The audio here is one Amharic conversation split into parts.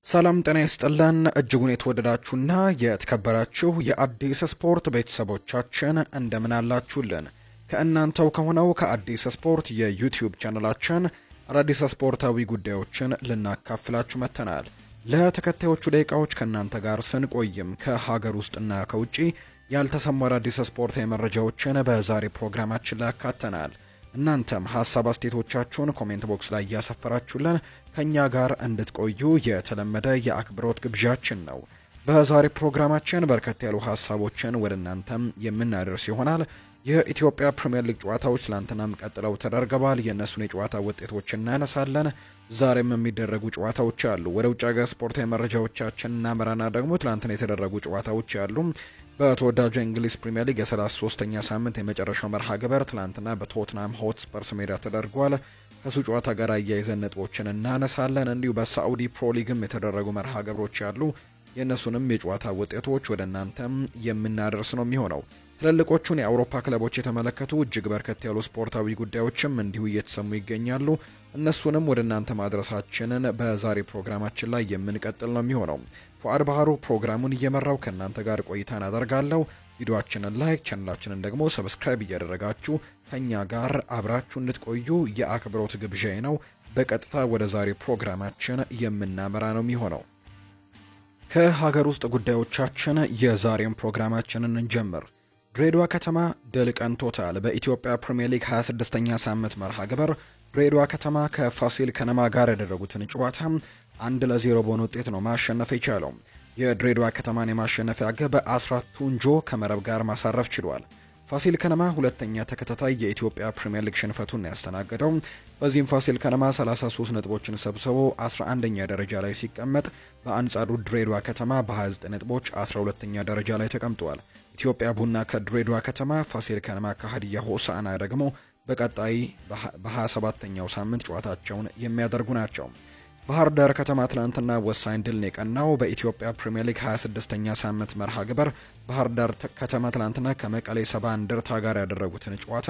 ሰላም ጤና ይስጥልን እጅጉን የተወደዳችሁና የተከበራችሁ የአዲስ ስፖርት ቤተሰቦቻችን እንደምን አላችሁልን? ከእናንተው ከሆነው ከአዲስ ስፖርት የዩቲዩብ ቻናላችን አዳዲስ ስፖርታዊ ጉዳዮችን ልናካፍላችሁ መጥተናል። ለተከታዮቹ ደቂቃዎች ከእናንተ ጋር ስንቆይም ከሀገር ውስጥና ከውጪ ያልተሰሙ አዳዲስ ስፖርታዊ መረጃዎችን በዛሬ ፕሮግራማችን ላይ አካተናል። እናንተም ሀሳብ አስተያየቶቻችሁን ኮሜንት ቦክስ ላይ እያሰፈራችሁልን ከኛ ጋር እንድትቆዩ የተለመደ የአክብሮት ግብዣችን ነው። በዛሬ ፕሮግራማችን በርከት ያሉ ሀሳቦችን ወደ እናንተም የምናደርስ ይሆናል። የኢትዮጵያ ፕሪሚየር ሊግ ጨዋታዎች ትላንትናም ቀጥለው ተደርገዋል። የእነሱን የጨዋታ ውጤቶች እናነሳለን። ዛሬም የሚደረጉ ጨዋታዎች አሉ። ወደ ውጭ ሀገር ስፖርታዊ መረጃዎቻችን እናመራና ደግሞ ትላንትና የተደረጉ ጨዋታዎች አሉ። በተወዳጁ የእንግሊዝ ፕሪሚየር ሊግ የ33ኛ ሳምንት የመጨረሻው መርሃ ግብር ትላንትና በቶትናም ሆትስፐርስ ሜዳ ተደርጓል። ከሱ ጨዋታ ጋር አያይዘን ነጥቦችን እናነሳለን። እንዲሁ በሳዑዲ ፕሮ ሊግም የተደረጉ መርሃ ግብሮች አሉ። የእነሱንም የጨዋታ ውጤቶች ወደ እናንተም የምናደርስ ነው የሚሆነው። ትልልቆቹን የአውሮፓ ክለቦች የተመለከቱ እጅግ በርከት ያሉ ስፖርታዊ ጉዳዮችም እንዲሁ እየተሰሙ ይገኛሉ። እነሱንም ወደ እናንተ ማድረሳችንን በዛሬ ፕሮግራማችን ላይ የምንቀጥል ነው የሚሆነው። ፉአድ ባህሩ ፕሮግራሙን እየመራው ከእናንተ ጋር ቆይታን አደርጋለሁ። ቪዲዮአችንን ላይክ፣ ቻናላችንን ደግሞ ሰብስክራይብ እያደረጋችሁ ከኛ ጋር አብራችሁ እንድትቆዩ የአክብሮት ግብዣዬ ነው። በቀጥታ ወደ ዛሬ ፕሮግራማችን የምናመራ ነው የሚሆነው። ከሀገር ውስጥ ጉዳዮቻችን የዛሬን ፕሮግራማችንን እንጀምር። ድሬዳዋ ከተማ ድል ቀንቶታል። በኢትዮጵያ ፕሪሚየር ሊግ 26ኛ ሳምንት መርሃ ግብር ድሬዳዋ ከተማ ከፋሲል ከነማ ጋር ያደረጉትን ጨዋታ 1-0 በሆነ ውጤት ነው ማሸነፍ የቻለው። የድሬዳዋ ከተማን የማሸነፊያ ግብ አስራት ቱንጆ ከመረብ ጋር ማሳረፍ ችሏል። ፋሲል ከነማ ሁለተኛ ተከታታይ የኢትዮጵያ ፕሪሚየር ሊግ ሽንፈቱን ያስተናገደው። በዚህም ፋሲል ከነማ 33 ነጥቦችን ሰብስቦ 11ኛ ደረጃ ላይ ሲቀመጥ፣ በአንጻሩ ድሬዳዋ ከተማ በ29 ነጥቦች 12ኛ ደረጃ ላይ ተቀምጧል። ኢትዮጵያ ቡና ከድሬዳዋ ከተማ፣ ፋሲል ከነማ ከሀዲያ ሆሳዕና ደግሞ በቀጣይ በ27ኛው ሳምንት ጨዋታቸውን የሚያደርጉ ናቸው። ባህር ዳር ከተማ ትናንትና ወሳኝ ድል የቀናው በኢትዮጵያ ፕሪሚየር ሊግ 26ኛ ሳምንት መርሃ ግብር ባህር ዳር ከተማ ትናንትና ከመቀሌ ሰባ እንደርታ ጋር ያደረጉትን ጨዋታ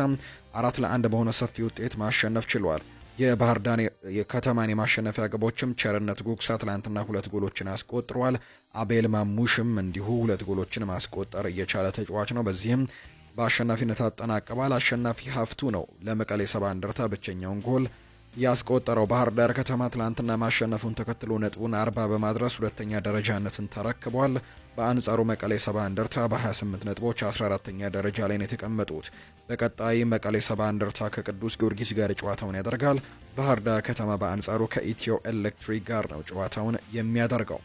4-1 በሆነ ሰፊ ውጤት ማሸነፍ ችሏል። የባህር ዳር ከተማን የማሸነፊያ ግቦችም ቸርነት ጉግሳ ትናንትና 2 ጎሎችን አስቆጥሯል። አቤል ማሙሽም እንዲሁ 2 ጎሎችን ማስቆጠር እየቻለ ተጫዋች ነው። በዚህም በአሸናፊነት አጠናቀባል። አሸናፊ ሀፍቱ ነው ለመቀሌ ሰባ እንደርታ ብቸኛውን ጎል ያስቆጠረው። ባህር ዳር ከተማ ትላንትና ማሸነፉን ተከትሎ ነጥቡን 40 በማድረስ ሁለተኛ ደረጃነትን ተረክቧል። በአንጻሩ መቀሌ ሰባ እንደርታ በ28 ነጥቦች 14ኛ ደረጃ ላይ ነው የተቀመጡት። በቀጣይ መቀሌ ሰባ እንደርታ ከቅዱስ ጊዮርጊስ ጋር ጨዋታውን ያደርጋል። ባህር ዳር ከተማ በአንጻሩ ከኢትዮ ኤሌክትሪክ ጋር ነው ጨዋታውን የሚያደርገው።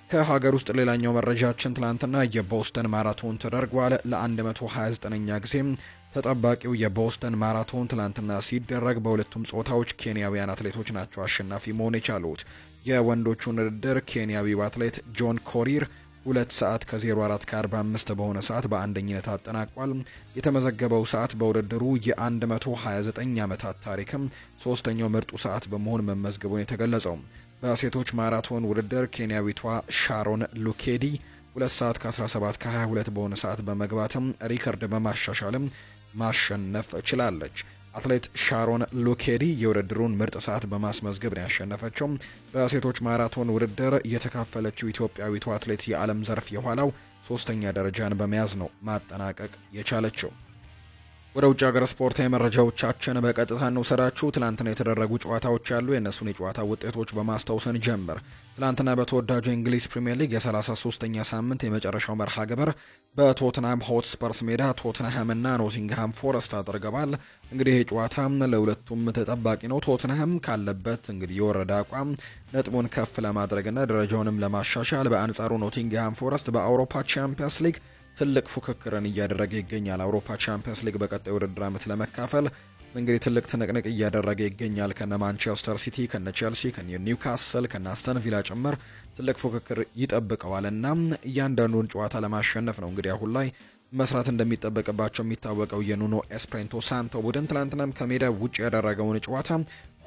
ከሀገር ውስጥ ሌላኛው መረጃችን ትላንትና የቦስተን ማራቶን ተደርጓል። ለ129ኛ ጊዜም ተጠባቂው የቦስተን ማራቶን ትላንትና ሲደረግ በሁለቱም ጾታዎች ኬንያውያን አትሌቶች ናቸው አሸናፊ መሆን የቻሉት። የወንዶቹን ውድድር ኬንያዊው አትሌት ጆን ኮሪር 2 ሰዓት ከ04 ከ45 በሆነ ሰዓት በአንደኝነት አጠናቋል። የተመዘገበው ሰዓት በውድድሩ የ129 ዓመታት ታሪክም ሶስተኛው ምርጡ ሰዓት በመሆን መመዝገቡን የተገለጸው። በሴቶች ማራቶን ውድድር ኬንያዊቷ ሻሮን ሉኬዲ 2 ሰዓት ከ17 ከ22 በሆነ ሰዓት በመግባትም ሪከርድ በማሻሻልም ማሸነፍ ችላለች። አትሌት ሻሮን ሉኬዲ የውድድሩን ምርጥ ሰዓት በማስመዝገብ ነው ያሸነፈችው። በሴቶች ማራቶን ውድድር የተካፈለችው ኢትዮጵያዊቷ አትሌት የዓለም ዘርፍ የኋላው 3ኛ ደረጃን በመያዝ ነው ማጠናቀቅ የቻለችው። ወደ ውጭ ሀገር ስፖርታዊ መረጃዎቻችን በቀጥታ እንውሰዳችሁ። ትላንትና የተደረጉ ጨዋታዎች ያሉ የእነሱን የጨዋታ ውጤቶች በማስታወስን ጀምር። ትላንትና በተወዳጁ የእንግሊዝ ፕሪሚየር ሊግ የ33ኛ ሳምንት የመጨረሻው መርሃ ግብር በቶትናም ሆትስፐርስ ሜዳ ቶትንሃም እና ኖቲንግሃም ፎረስት አድርገዋል። እንግዲህ ይህ ጨዋታ ለሁለቱም ተጠባቂ ነው። ቶትንሃም ካለበት እንግዲህ የወረደ አቋም ነጥቡን ከፍ ለማድረግና ደረጃውንም ለማሻሻል፣ በአንጻሩ ኖቲንግሃም ፎረስት በአውሮፓ ቻምፒየንስ ሊግ ትልቅ ፉክክርን እያደረገ ይገኛል። አውሮፓ ቻምፒየንስ ሊግ በቀጣይ ውድድር ዓመት ለመካፈል እንግዲህ ትልቅ ትንቅንቅ እያደረገ ይገኛል። ከነ ማንቸስተር ሲቲ፣ ከነ ቼልሲ፣ ከነ ኒውካስል፣ ከነ አስተን ቪላ ጭምር ትልቅ ፉክክር ይጠብቀዋልና እያንዳንዱን ጨዋታ ለማሸነፍ ነው እንግዲህ አሁን ላይ መስራት እንደሚጠበቅባቸው የሚታወቀው የኑኖ ኤስፕሬንቶ ሳንቶ ቡድን ትላንትናም ከሜዳ ውጭ ያደረገውን ጨዋታ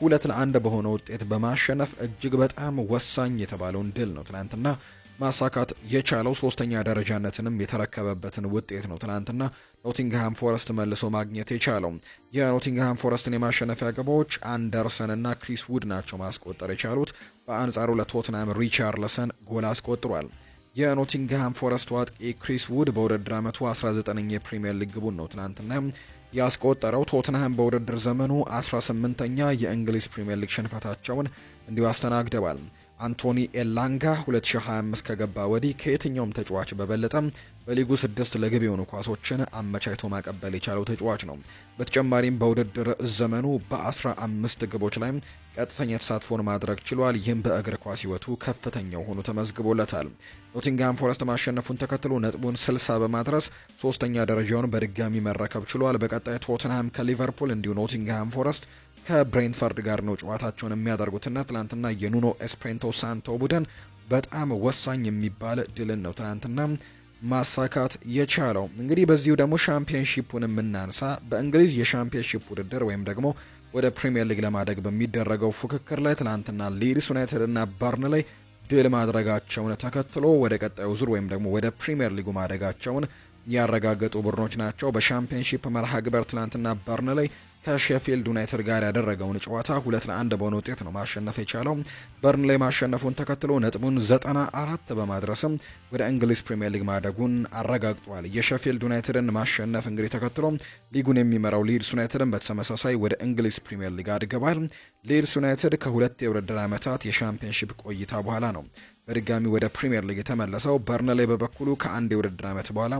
2-1 በሆነ ውጤት በማሸነፍ እጅግ በጣም ወሳኝ የተባለውን ድል ነው ትላንትና ማሳካት የቻለው ሶስተኛ ደረጃነትንም የተረከበበትን ውጤት ነው ትናንትና ኖቲንግሃም ፎረስት መልሶ ማግኘት የቻለው። የኖቲንግሃም ፎረስትን የማሸነፊያ ግቦች አንደርሰን እና ክሪስ ውድ ናቸው ማስቆጠር የቻሉት። በአንጻሩ ለቶትናም ሪቻርልሰን ጎል አስቆጥሯል። የኖቲንግሃም ፎረስት አጥቂ ክሪስ ውድ በውድድር ዓመቱ 19ኛ የፕሪሚየር ሊግ ግቡን ነው ትናንትና ያስቆጠረው። ቶትናም በውድድር ዘመኑ 18ኛ የእንግሊዝ ፕሪሚየር ሊግ ሽንፈታቸውን እንዲሁ አስተናግደዋል። አንቶኒ ኤላንጋ 2025 ከገባ ወዲህ ከየትኛውም ተጫዋች በበለጠ በሊጉ 6 ለግብ የሆኑ ኳሶችን አመቻችቶ ማቀበል የቻለው ተጫዋች ነው። በተጨማሪም በውድድር ዘመኑ በ15 ግቦች ላይ ቀጥተኛ ተሳትፎን ማድረግ ችሏል። ይህም በእግር ኳስ ሕይወቱ ከፍተኛው ሆኖ ተመዝግቦለታል። ኖቲንግሃም ፎረስት ማሸነፉን ተከትሎ ነጥቡን 60 በማድረስ ሶስተኛ ደረጃውን በድጋሚ መረከብ ችሏል። በቀጣይ ቶትንሃም ከሊቨርፑል እንዲሁ ኖቲንግሃም ፎረስት ከብሬንትፈርድ ጋር ነው ጨዋታቸውን የሚያደርጉትና ትናንትና የኑኖ ኤስፕሬንቶ ሳንቶ ቡድን በጣም ወሳኝ የሚባል ድልን ነው ትናንትና ማሳካት የቻለው። እንግዲህ በዚሁ ደግሞ ሻምፒዮንሺፑን የምናንሳ። በእንግሊዝ የሻምፒዮንሺፕ ውድድር ወይም ደግሞ ወደ ፕሪሚየር ሊግ ለማደግ በሚደረገው ፉክክር ላይ ትናንትና ሊድስ ዩናይትድ እና በርንሌይ ድል ማድረጋቸውን ተከትሎ ወደ ቀጣዩ ዙር ወይም ደግሞ ወደ ፕሪሚየር ሊጉ ማደጋቸውን ያረጋገጡ ቡድኖች ናቸው። በሻምፒዮንሺፕ መርሃ ግብር ትናንትና በርንሌይ ከሼፊልድ ዩናይትድ ጋር ያደረገውን ጨዋታ 2-1 በሆነ ውጤት ነው ማሸነፍ የቻለው። በርንሌይ ማሸነፉን ተከትሎ ነጥቡን 94 በማድረስም ወደ እንግሊዝ ፕሪሚየር ሊግ ማደጉን አረጋግጧል። የሼፊልድ ዩናይትድን ማሸነፍ እንግዲህ ተከትሎ ሊጉን የሚመራው ሊድስ ዩናይትድን በተመሳሳይ ወደ እንግሊዝ ፕሪሚየር ሊግ አድገዋል። ሊድስ ዩናይትድ ከሁለት የውድድር ዓመታት የሻምፒዮንሺፕ ቆይታ በኋላ ነው በድጋሚ ወደ ፕሪሚየር ሊግ የተመለሰው። በርንሌይ በበኩሉ ከአንድ የውድድር ዓመት በኋላ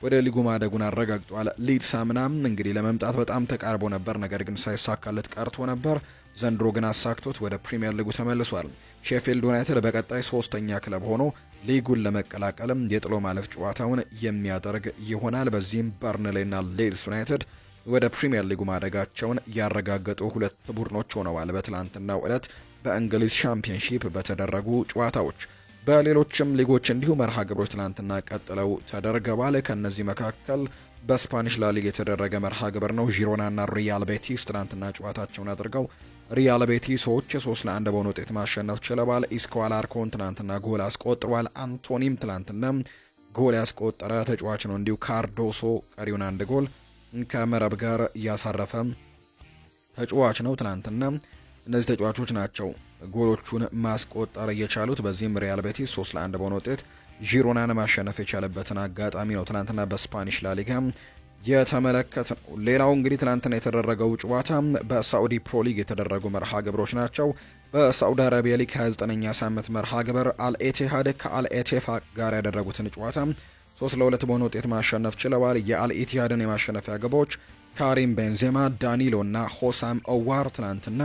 ወደ ሊጉ ማደጉን አረጋግጧል። ሊድስ አምናም እንግዲህ ለመምጣት በጣም ተቃርቦ ነበር፣ ነገር ግን ሳይሳካለት ቀርቶ ነበር። ዘንድሮ ግን አሳክቶት ወደ ፕሪሚየር ሊጉ ተመልሷል። ሼፊልድ ዩናይትድ በቀጣይ ሶስተኛ ክለብ ሆኖ ሊጉን ለመቀላቀልም የጥሎ ማለፍ ጨዋታውን የሚያደርግ ይሆናል። በዚህም በርንሌይና ሊድስ ዩናይትድ ወደ ፕሪሚየር ሊጉ ማደጋቸውን ያረጋገጡ ሁለት ቡድኖች ሆነዋል በትላንትናው ዕለት በእንግሊዝ ሻምፒዮንሺፕ በተደረጉ ጨዋታዎች። በሌሎችም ሊጎች እንዲሁ መርሃ ግብሮች ትናንትና ቀጥለው ተደርገዋል። ከነዚህ መካከል በስፓኒሽ ላሊጋ የተደረገ መርሃ ግብር ነው። ዢሮናና ሪያል ቤቲስ ትናንትና ጨዋታቸውን አድርገው ሪያል ቤቲሶች 3-1 በሆነ ውጤት ማሸነፍ ችለዋል። ኢስኮ አላርኮን ትናንትና ጎል አስቆጥሯል። አንቶኒም ትናንትና ጎል ያስቆጠረ ተጫዋች ነው። እንዲሁ ካርዶሶ ቀሪውን አንድ ጎል ከመረብ ጋር እያሳረፈ ተጫዋች ነው። ትናንትና እነዚህ ተጫዋቾች ናቸው ጎሎቹን ማስቆጠር የቻሉት። በዚህም ሪያል ቤቲስ 3-1 በሆነ ውጤት ዢሮናን ማሸነፍ የቻለበትን አጋጣሚ ነው ትናንትና በስፓኒሽ ላሊጋ የተመለከተ ነው። ሌላው እንግዲህ ትናንትና የተደረገው ጨዋታ በሳዑዲ ፕሮ ሊግ የተደረጉ መርሃ ግብሮች ናቸው። በሳዑዲ አረቢያ ሊግ 29ኛ ሳምንት መርሃ ግብር አልኤቲሃድ ከአልኤቴፋቅ ጋር ያደረጉትን ጨዋታ 3-2 በሆነ ውጤት ማሸነፍ ችለዋል። የአልኤቲሃድን የማሸነፊያ ግቦች ካሪም ቤንዜማ፣ ዳኒሎ እና ሆሳም ኦዋር ትናንትና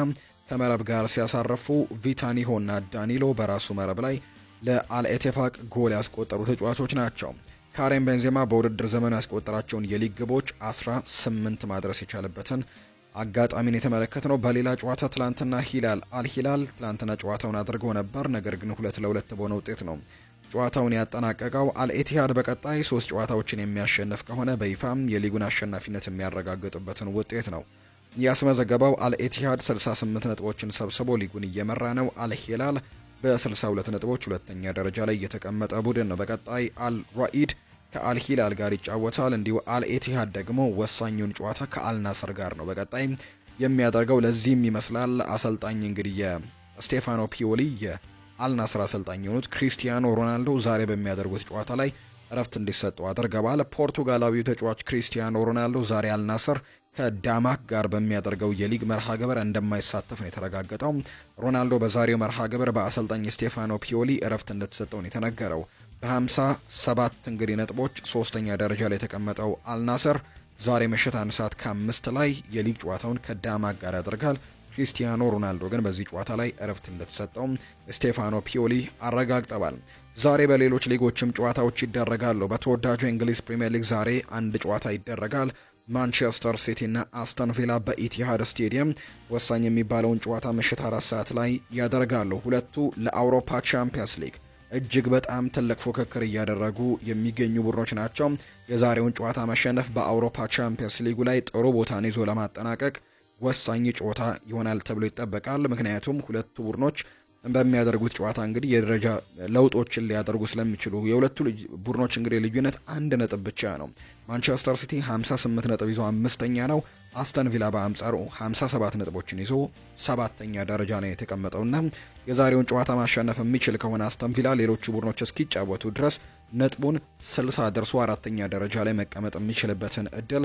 ከመረብ ጋር ሲያሳርፉ ቪታኒሆ እና ዳኒሎ በራሱ መረብ ላይ ለአልኤቴፋቅ ጎል ያስቆጠሩ ተጫዋቾች ናቸው። ካሪም ቤንዜማ በውድድር ዘመኑ ያስቆጠራቸውን የሊግ ግቦች 18 ማድረስ የቻለበትን አጋጣሚን የተመለከተ ነው። በሌላ ጨዋታ ትላንትና አልሂላል ትላንትና ጨዋታውን አድርገው ነበር፣ ነገር ግን 2-2 በሆነ ውጤት ነው ጨዋታውን ያጠናቀቀው። አልኤቲሃድ በቀጣይ 3 ጨዋታዎችን የሚያሸንፍ ከሆነ በይፋም የሊጉን አሸናፊነት የሚያረጋግጥበትን ውጤት ነው ያስመዘገበው። አልኤቲሃድ 68 ነጥቦችን ሰብስቦ ሊጉን እየመራ ነው። አልሂላል በ62 ነጥቦች ሁለተኛ ደረጃ ላይ የተቀመጠ ቡድን ነው። በቀጣይ አልራኢድ ከአልሂላል ጋር ይጫወታል። እንዲሁ አልኤቲሃድ ደግሞ ወሳኙን ጨዋታ ከአልናስር ጋር ነው በቀጣይ የሚያደርገው። ለዚህም ይመስላል አሰልጣኝ እንግዲህ የስቴፋኖ ፒዮሊ የአልናስር አሰልጣኝ የሆኑት ክሪስቲያኖ ሮናልዶ ዛሬ በሚያደርጉት ጨዋታ ላይ እረፍት እንዲሰጡ አድርገዋል። ፖርቱጋላዊው ተጫዋች ክሪስቲያኖ ሮናልዶ ዛሬ አልናስር ከዳማክ ጋር በሚያደርገው የሊግ መርሃ ግብር እንደማይሳተፍ ነው የተረጋገጠው። ሮናልዶ በዛሬው መርሃ ግብር በአሰልጣኝ ስቴፋኖ ፒዮሊ እረፍት እንደተሰጠው ነው የተነገረው። በ57 እንግዲህ ነጥቦች ሶስተኛ ደረጃ ላይ የተቀመጠው አልናስር ዛሬ ምሽት 1:05 ላይ የሊግ ጨዋታውን ከዳማክ ጋር ያደርጋል። ክሪስቲያኖ ሮናልዶ ግን በዚህ ጨዋታ ላይ እረፍት እንደተሰጠው ስቴፋኖ ፒዮሊ አረጋግጠዋል። ዛሬ በሌሎች ሊጎችም ጨዋታዎች ይደረጋሉ። በተወዳጁ የእንግሊዝ ፕሪሚየር ሊግ ዛሬ አንድ ጨዋታ ይደረጋል። ማንቸስተር ሲቲ እና አስተን ቪላ በኢቲሃድ ስቴዲየም ወሳኝ የሚባለውን ጨዋታ ምሽት 4 ሰዓት ላይ ያደርጋሉ። ሁለቱ ለአውሮፓ ቻምፒየንስ ሊግ እጅግ በጣም ትልቅ ፉክክር እያደረጉ የሚገኙ ቡድኖች ናቸው። የዛሬውን ጨዋታ መሸነፍ በአውሮፓ ቻምፒየንስ ሊጉ ላይ ጥሩ ቦታን ይዞ ለማጠናቀቅ ወሳኝ ጨዋታ ይሆናል ተብሎ ይጠበቃል። ምክንያቱም ሁለቱ ቡድኖች በሚያደርጉት ጨዋታ እንግዲህ የደረጃ ለውጦችን ሊያደርጉ ስለሚችሉ የሁለቱ ቡድኖች እንግዲህ ልዩነት 1 ነጥብ ብቻ ነው። ማንቸስተር ሲቲ 58 ነጥብ ይዞ 5ኛ ነው። አስተን ቪላ በአንጻሩ 57 ነጥቦችን ይዞ 7ኛ ደረጃ ላይ የተቀመጠውና የዛሬውን ጨዋታ ማሸነፍ የሚችል ከሆነ አስተን ቪላ ሌሎቹ ቡድኖች እስኪጫወቱ ድረስ ነጥቡን 60 ደርሶ 4ኛ ደረጃ ላይ መቀመጥ የሚችልበትን እድል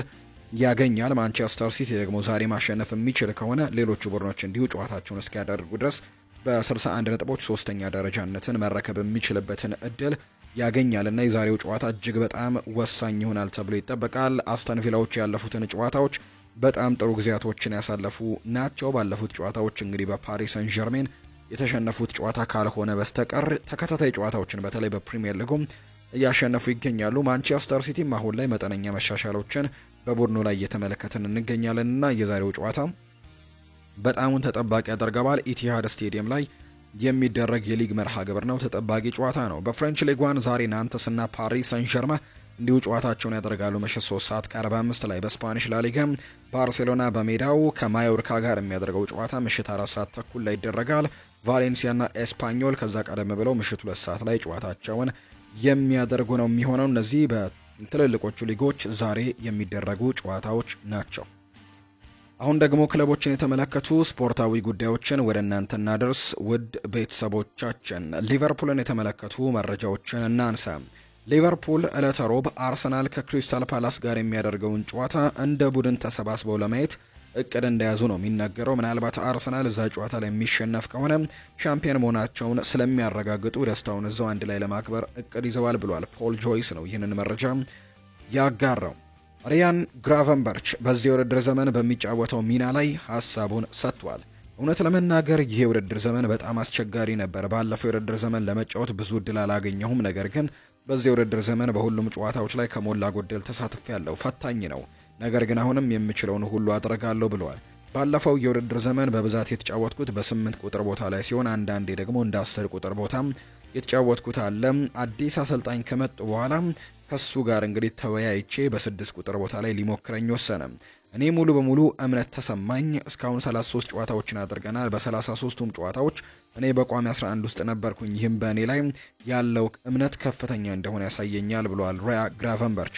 ያገኛል። ማንቸስተር ሲቲ ደግሞ ዛሬ ማሸነፍ የሚችል ከሆነ ሌሎቹ ቡድኖች እንዲሁ ጨዋታቸውን እስኪያደርጉ ድረስ በ61 ነጥቦች 3ኛ ደረጃነትን መረከብ የሚችልበትን እድል ያገኛልና የዛሬው ጨዋታ እጅግ በጣም ወሳኝ ይሆናል ተብሎ ይጠበቃል። አስተን ቪላዎች ያለፉትን ጨዋታዎች በጣም ጥሩ ጊዜያቶችን ያሳለፉ ናቸው። ባለፉት ጨዋታዎች እንግዲህ በፓሪስ ሰን ዠርሜን የተሸነፉት ጨዋታ ካልሆነ በስተቀር ተከታታይ ጨዋታዎችን በተለይ በፕሪሚየር ሊጉም እያሸነፉ ይገኛሉ። ማንቸስተር ሲቲም አሁን ላይ መጠነኛ መሻሻሎችን በቡድኑ ላይ እየተመለከትን እንገኛለንና የዛሬው ጨዋታ በጣሙን ተጠባቂ ያደርገዋል። ኢቲሃድ ስቴዲየም ላይ የሚደረግ የሊግ መርሃ ግብር ነው። ተጠባቂ ጨዋታ ነው። በፍሬንች ሊግ 1 ዛሬ ናንተስ እና ፓሪስ ሰን ዠርማ እንዲሁ ጨዋታቸውን ያደርጋሉ። ምሽት 3:45 ላይ በስፓኒሽ ላሊጋ ባርሴሎና በሜዳው ከማዮርካ ጋር የሚያደርገው ጨዋታ ምሽት 4:30 ላይ ይደረጋል። ቫሌንሲያና ኤስፓኞል ከዛ ቀደም ብለው ምሽት 2 ሰዓት ላይ ጨዋታቸውን የሚያደርጉ ነው የሚሆነው። እነዚህ በትልልቆቹ ሊጎች ዛሬ የሚደረጉ ጨዋታዎች ናቸው። አሁን ደግሞ ክለቦችን የተመለከቱ ስፖርታዊ ጉዳዮችን ወደ እናንተ እናደርስ። ውድ ቤተሰቦቻችን ሊቨርፑልን የተመለከቱ መረጃዎችን እናንሳ። ሊቨርፑል ዕለተ ሮብ አርሰናል ከክሪስታል ፓላስ ጋር የሚያደርገውን ጨዋታ እንደ ቡድን ተሰባስበው ለማየት እቅድ እንደያዙ ነው የሚነገረው። ምናልባት አርሰናል እዛ ጨዋታ ላይ የሚሸነፍ ከሆነ ሻምፒዮን መሆናቸውን ስለሚያረጋግጡ ደስታውን እዛው አንድ ላይ ለማክበር እቅድ ይዘዋል ብሏል። ፖል ጆይስ ነው ይህንን መረጃ ያጋራው። ሪያን ግራቨንበርች በዚህ የውድድር ዘመን በሚጫወተው ሚና ላይ ሀሳቡን ሰጥቷል። እውነት ለመናገር ይህ የውድድር ዘመን በጣም አስቸጋሪ ነበር። ባለፈው የውድድር ዘመን ለመጫወት ብዙ እድል አላገኘሁም፣ ነገር ግን በዚህ የውድድር ዘመን በሁሉም ጨዋታዎች ላይ ከሞላ ጎደል ተሳትፌያለሁ። ፈታኝ ነው፣ ነገር ግን አሁንም የምችለውን ሁሉ አድርጋለሁ ብለዋል። ባለፈው የውድድር ዘመን በብዛት የተጫወትኩት በ8 ቁጥር ቦታ ላይ ሲሆን አንዳንዴ ደግሞ እንደ 10 ቁጥር ቦታ የተጫወትኩት አለ። አዲስ አሰልጣኝ ከመጡ በኋላ ከሱ ጋር እንግዲህ ተወያይቼ በ6 ቁጥር ቦታ ላይ ሊሞክረኝ ወሰነ። እኔ ሙሉ በሙሉ እምነት ተሰማኝ። እስካሁን 33 ጨዋታዎችን አድርገናል። በ33ቱም ጨዋታዎች እኔ በቋሚ 11 ውስጥ ነበርኩኝ። ይህም በእኔ ላይ ያለው እምነት ከፍተኛ እንደሆነ ያሳየኛል ብሏል ሪያ ግራቨንበርች።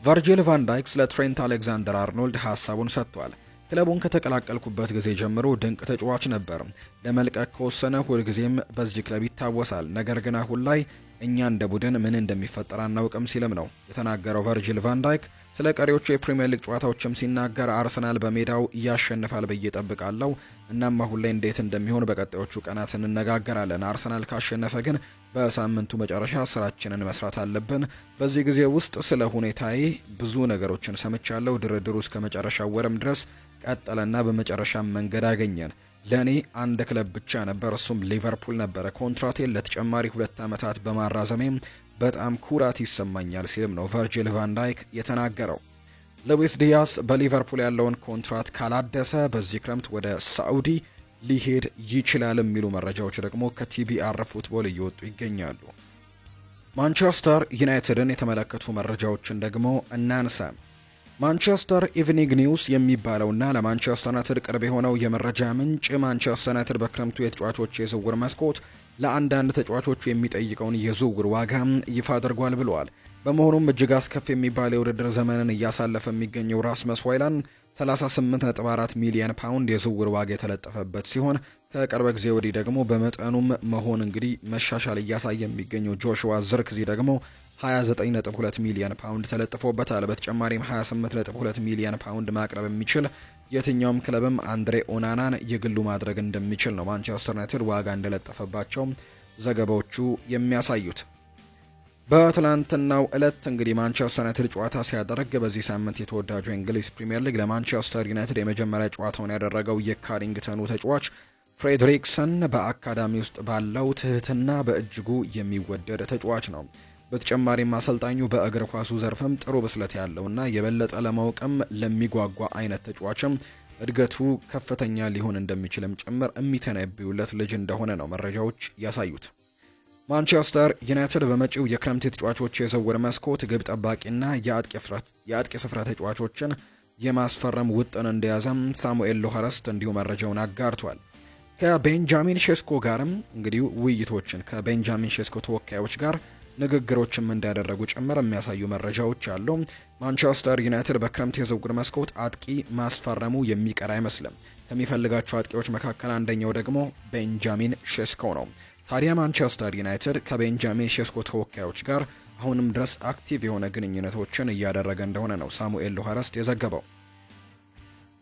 ቨርጂል ቫን ዳይክ ስለ ትሬንት አሌክዛንደር አርኖልድ ሀሳቡን ሰጥቷል። ክለቡን ከተቀላቀልኩበት ጊዜ ጀምሮ ድንቅ ተጫዋች ነበር። ለመልቀቅ ከወሰነ ሁልጊዜም በዚህ ክለብ ይታወሳል። ነገር ግን አሁን ላይ እኛ እንደ ቡድን ምን እንደሚፈጠር አናውቅም ሲልም ነው የተናገረው ቨርጂል ቫን ዳይክ። ስለ ቀሪዎቹ የፕሪሚየር ሊግ ጨዋታዎችም ሲናገር አርሰናል በሜዳው ያሸንፋል ብዬ እጠብቃለሁ። እናም አሁን ላይ እንዴት እንደሚሆን በቀጣዮቹ ቀናት እንነጋገራለን። አርሰናል ካሸነፈ ግን በሳምንቱ መጨረሻ ስራችንን መስራት አለብን። በዚህ ጊዜ ውስጥ ስለ ሁኔታዬ ብዙ ነገሮችን ሰምቻለሁ። ድርድሩ እስከ መጨረሻው ወርም ድረስ ቀጠለና በመጨረሻም መንገድ አገኘን። ለኔ አንድ ክለብ ብቻ ነበር፣ እሱም ሊቨርፑል ነበረ። ኮንትራቴን ለተጨማሪ 2 ዓመታት በማራዘሜ በጣም ኩራት ይሰማኛል ሲልም ነው ቨርጂል ቫን ዳይክ የተናገረው። ሉዊስ ዲያስ በሊቨርፑል ያለውን ኮንትራት ካላደሰ በዚህ ክረምት ወደ ሳዑዲ ሊሄድ ይችላል የሚሉ መረጃዎች ደግሞ ከቲቢአር ፉትቦል እየወጡ ይገኛሉ። ማንቸስተር ዩናይትድን የተመለከቱ መረጃዎችን ደግሞ እናንሳ። ማንቸስተር ኢቭኒንግ ኒውስ የሚባለውና ለማንቸስተር ዩናይትድ ቅርብ የሆነው የመረጃ ምንጭ ማንቸስተር ዩናይትድ በክረምቱ የተጫዋቾች የዝውውር መስኮት ለአንዳንድ ተጫዋቾች የሚጠይቀውን የዝውውር ዋጋ ይፋ አድርጓል ብለዋል። በመሆኑም እጅግ አስከፊ የሚባል የውድድር ዘመንን እያሳለፈ የሚገኘው ራስመስ ሆይሉንድ 38.4 ሚሊዮን ፓውንድ የዝውውር ዋጋ የተለጠፈበት ሲሆን ከቅርብ ጊዜ ወዲህ ደግሞ በመጠኑም መሆን እንግዲህ መሻሻል እያሳየ የሚገኘው ጆሹዋ ዝርክዚ ደግሞ 29.2 ሚሊዮን ፓውንድ ተለጥፎበታል። በተጨማሪም 28.2 ሚሊዮን ፓውንድ ማቅረብ የሚችል የትኛውም ክለብም አንድሬ ኦናናን የግሉ ማድረግ እንደሚችል ነው ማንቸስተር ዩናይትድ ዋጋ እንደለጠፈባቸው ዘገባዎቹ የሚያሳዩት። በትላንትናው ዕለት እንግዲህ ማንቸስተር ዩናይትድ ጨዋታ ሲያደርግ በዚህ ሳምንት የተወዳጁ የእንግሊዝ ፕሪሚየር ሊግ ለማንቸስተር ዩናይትድ የመጀመሪያ ጨዋታውን ያደረገው የካሪንግተኑ ተጫዋች ፍሬድሪክሰን በአካዳሚ ውስጥ ባለው ትህትና በእጅጉ የሚወደድ ተጫዋች ነው። በተጨማሪም አሰልጣኙ በእግር ኳሱ ዘርፍም ጥሩ ብስለት ያለውና የበለጠ ለማወቅም ለሚጓጓ አይነት ተጫዋችም እድገቱ ከፍተኛ ሊሆን እንደሚችልም ጭምር የሚተነብዩለት ልጅ እንደሆነ ነው መረጃዎች ያሳዩት። ማንቸስተር ዩናይትድ በመጪው የክረምት ተጫዋቾች የዝውውር መስኮት ግብ ጠባቂና የአጥቂ ስፍራ ተጫዋቾችን የማስፈረም ውጥን እንደያዘም ሳሙኤል ሎሃረስት እንዲሁ መረጃውን አጋርቷል። ከቤንጃሚን ሼስኮ ጋርም እንግዲህ ውይይቶችን ከቤንጃሚን ሼስኮ ተወካዮች ጋር ንግግሮችም እንዳደረጉ ጭምር የሚያሳዩ መረጃዎች አሉ። ማንቸስተር ዩናይትድ በክረምት የዝውውር መስኮት አጥቂ ማስፈረሙ የሚቀር አይመስልም። ከሚፈልጋቸው አጥቂዎች መካከል አንደኛው ደግሞ ቤንጃሚን ሼስኮ ነው። ታዲያ ማንቸስተር ዩናይትድ ከቤንጃሚን ሼስኮ ተወካዮች ጋር አሁንም ድረስ አክቲቭ የሆነ ግንኙነቶችን እያደረገ እንደሆነ ነው ሳሙኤል ሉሃረስት የዘገበው።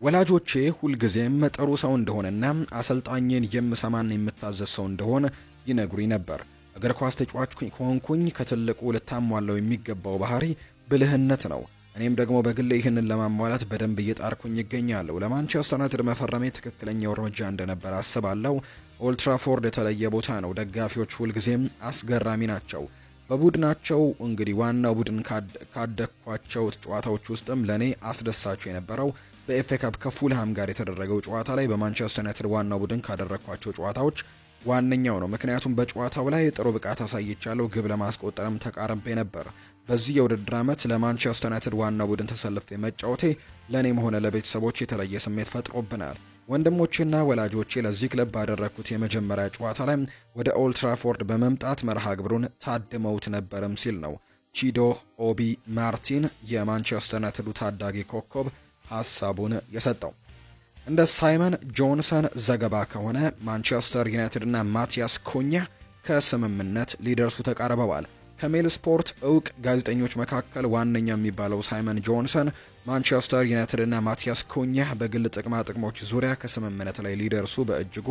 ወላጆቼ ሁልጊዜም ጥሩ ሰው እንደሆነና አሰልጣኝን የምሰማና የምታዘዝ ሰው እንደሆነ ይነግሩኝ ነበር። እግር ኳስ ተጫዋች ከሆንኩኝ ከትልቁ ልታሟላው የሚገባው ባህሪ ብልህነት ነው። እኔም ደግሞ በግሌ ይህንን ለማሟላት በደንብ እየጣርኩኝ ይገኛለሁ። ለማንቸስተር ዩናይትድ መፈረሜ ትክክለኛው እርምጃ እንደነበር አስባለሁ። ኦልትራፎርድ የተለየ ቦታ ነው። ደጋፊዎች ሁልጊዜም አስገራሚ ናቸው። በቡድናቸው እንግዲህ ዋናው ቡድን ካደኳቸው ጨዋታዎች ውስጥም ለኔ አስደሳቸው የነበረው በኤፍኤ ካፕ ከፉልሃም ጋር የተደረገው ጨዋታ ላይ በማንቸስተር ዩናይትድ ዋናው ቡድን ካደረኳቸው ጨዋታዎች ዋነኛው ነው። ምክንያቱም በጨዋታው ላይ ጥሩ ብቃት አሳይቻለሁ፣ ግብ ለማስቆጠርም ተቃርቤ ነበር። በዚህ የውድድር ዓመት ለማንቸስተር ዩናይትድ ዋናው ቡድን ተሰልፌ መጫወቴ ለኔም ሆነ ለቤተሰቦቼ የተለየ ስሜት ፈጥሮብናል። ወንድሞቼና ወላጆቼ ለዚህ ክለብ ባደረኩት የመጀመሪያ ጨዋታ ላይ ወደ ኦልትራፎርድ በመምጣት መርሃ ግብሩን ታድመውት ነበርም ሲል ነው ቺዶ ኦቢ ማርቲን የማንቸስተር ዩናይትዱ ታዳጊ ኮከብ ሀሳቡን የሰጠው። እንደ ሳይመን ጆንሰን ዘገባ ከሆነ ማንቸስተር ዩናይትድ እና ማቲያስ ኩኛ ከስምምነት ሊደርሱ ተቃርበዋል። ከሜል ስፖርት እውቅ ጋዜጠኞች መካከል ዋነኛ የሚባለው ሳይመን ጆንሰን ማንቸስተር ዩናይትድ እና ማቲያስ ኩኛ በግል ጥቅማ ጥቅሞች ዙሪያ ከስምምነት ላይ ሊደርሱ በእጅጉ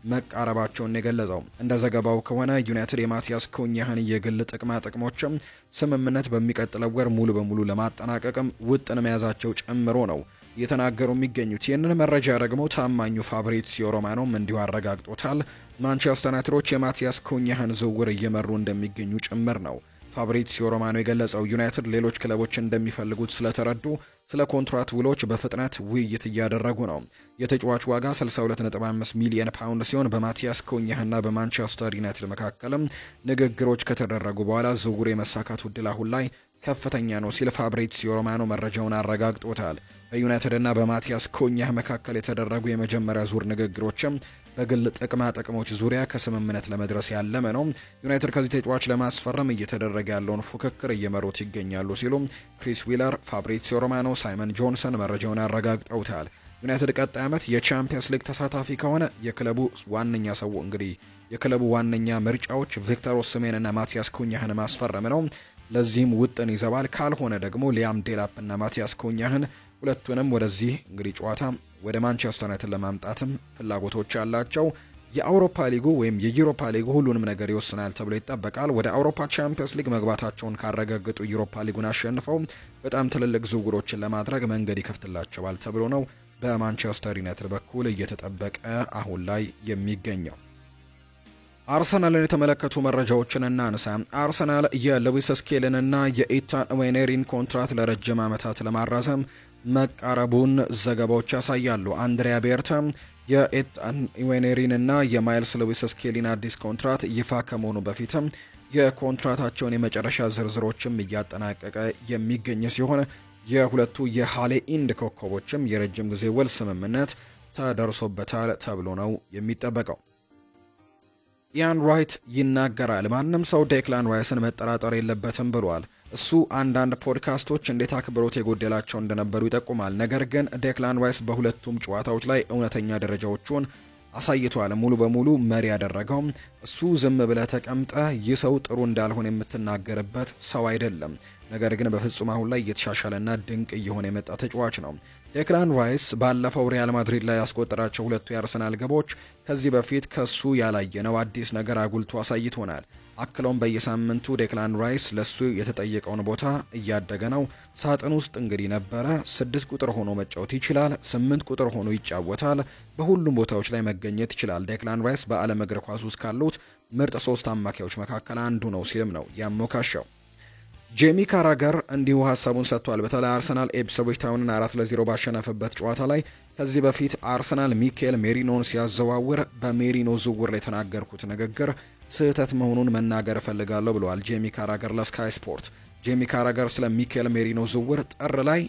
መቃረባቸውን የገለጸው። እንደ ዘገባው ከሆነ ዩናይትድ የማቲያስ ኩኛህን የግል ጥቅማ ጥቅሞችም ስምምነት በሚቀጥለው ወር ሙሉ በሙሉ ለማጠናቀቅም ውጥን መያዛቸው ጨምሮ ነው እየተናገሩ የሚገኙት። ይህንን መረጃ ደግሞ ታማኙ ፋብሪዚዮ ሮማኖም እንዲሁ አረጋግጦታል። ማንቸስተር ዩናይትዶች የማቲያስ ኩኛህን ዝውውር እየመሩ እንደሚገኙ ጭምር ነው ፋብሪዚዮ ሮማኖ የገለጸው። ዩናይትድ ሌሎች ክለቦች እንደሚፈልጉት ስለተረዱ ስለ ኮንትራት ውሎች በፍጥነት ውይይት እያደረጉ ነው። የተጫዋቹ ዋጋ 62.5 ሚሊዮን ፓውንድ ሲሆን በማቲያስ ኩኛህና በማንቸስተር ዩናይትድ መካከልም ንግግሮች ከተደረጉ በኋላ ዝውውሩ የመሳካቱ ዕድል አሁን ላይ ከፍተኛ ነው ሲል ፋብሪዚዮ ሮማኖ መረጃውን አረጋግጦታል። በዩናይትድ እና በማቲያስ ኩኛህ መካከል የተደረጉ የመጀመሪያ ዙር ንግግሮችም በግል ጥቅማ ጥቅሞች ዙሪያ ከስምምነት ለመድረስ ያለመ ነው። ዩናይትድ ከዚህ ተጫዋች ለማስፈረም እየተደረገ ያለውን ፉክክር እየመሩት ይገኛሉ ሲሉ ክሪስ ዊለር፣ ፋብሪዚዮ ሮማኖ፣ ሳይመን ጆንሰን መረጃውን አረጋግጠውታል። ዩናይትድ ቀጣይ ዓመት የቻምፒየንስ ሊግ ተሳታፊ ከሆነ የክለቡ ዋነኛ ምርጫዎች ቪክተር ኦሲሜን እና ማቲያስ ኩኛህን ማስፈረም ነው። ለዚህም ውጥን ይዘባል። ካልሆነ ደግሞ ሊያም ዴላፕ እና ማቲያስ ኩኛህን ሁለቱንም ወደዚህ ጨዋታ ወደ ማንቸስተር ዩናይትድ ለማምጣትም ፍላጎቶች ያላቸው። የአውሮፓ ሊጉ ወይም የዩሮፓ ሊጉ ሁሉንም ነገር ይወስናል ተብሎ ይጠበቃል። ወደ አውሮፓ ቻምፒየንስ ሊግ መግባታቸውን ካረጋገጡ ዩሮፓ ሊጉን አሸንፈው በጣም ትልልቅ ዝውውሮችን ለማድረግ መንገድ ይከፍትላቸዋል ተብሎ ነው በማንቸስተር ዩናይትድ በኩል እየተጠበቀ አሁን ላይ የሚገኘው። አርሰናልን የተመለከቱ መረጃዎችን እናንሳ። አርሰናል የሉዊስ ስኬሊንና የኢታን ዌኔሪን ኮንትራት ለረጅም ዓመታት ለማራዘም መቃረቡን ዘገባዎች ያሳያሉ። አንድሪያ ቤርታ የኢታን ዌኔሪንና የማይልስ ሉዊስ ስኬሊን አዲስ ኮንትራት ይፋ ከመሆኑ በፊትም የኮንትራታቸውን የመጨረሻ ዝርዝሮችም እያጠናቀቀ የሚገኝ ሲሆን የሁለቱ የሃሌ ኢንድ ኮከቦችም የረጅም ጊዜ ውል ስምምነት ተደርሶበታል ተብሎ ነው የሚጠበቀው። ኢያን ራይት ይናገራል። ማንም ሰው ዴክላን ራይስን መጠራጠር የለበትም ብሏል። እሱ አንዳንድ ፖድካስቶች እንዴት አክብሮት የጎደላቸው እንደነበሩ ይጠቁማል። ነገር ግን ዴክላን ራይስ በሁለቱም ጨዋታዎች ላይ እውነተኛ ደረጃዎቹን አሳይቷል። ሙሉ በሙሉ መሪ ያደረገው እሱ ዝም ብለህ ተቀምጠህ ይህ ሰው ጥሩ እንዳልሆነ የምትናገርበት ሰው አይደለም። ነገር ግን በፍጹም አሁን ላይ እየተሻሻለና ድንቅ እየሆነ የመጣ ተጫዋች ነው። ዴክላን ራይስ ባለፈው ሪያል ማድሪድ ላይ ያስቆጠራቸው ሁለቱ የአርሰናል ግቦች ከዚህ በፊት ከሱ ያላየነው አዲስ ነገር አጉልቶ አሳይቶናል። አክለውም በየሳምንቱ ዴክላን ራይስ ለሱ የተጠየቀውን ቦታ እያደገ ነው። ሳጥን ውስጥ ነበረ 6 ቁጥር ሆኖ መጫወት ይችላል። 8 ቁጥር ሆኖ ይጫወታል። በሁሉም ቦታዎች ላይ መገኘት ይችላል። ዴክላን ራይስ በዓለም እግር ኳስ ውስጥ ካሉት ምርጥ 3 አማካዮች መካከል አንዱ ነው ሲልም ነው ያሞካሸው። ጄሚ ካራገር እንዲሁ ሀሳቡን ሰጥቷል። በተለይ አርሰናል ኤፕስዊች ታውንን 4-0 ባሸነፈበት ጨዋታ ላይ ከዚህ በፊት አርሰናል ሚኬል ሜሪኖን ሲያዘዋውር በሜሪኖ ዝውውር ላይ የተናገርኩት ንግግር ስህተት መሆኑን መናገር እፈልጋለሁ ብለዋል ጄሚ ካራገር ለስካይ ስፖርት። ጄሚ ካራገር ስለ ሚኬል ሜሪኖ ዝውውር ጥር ላይ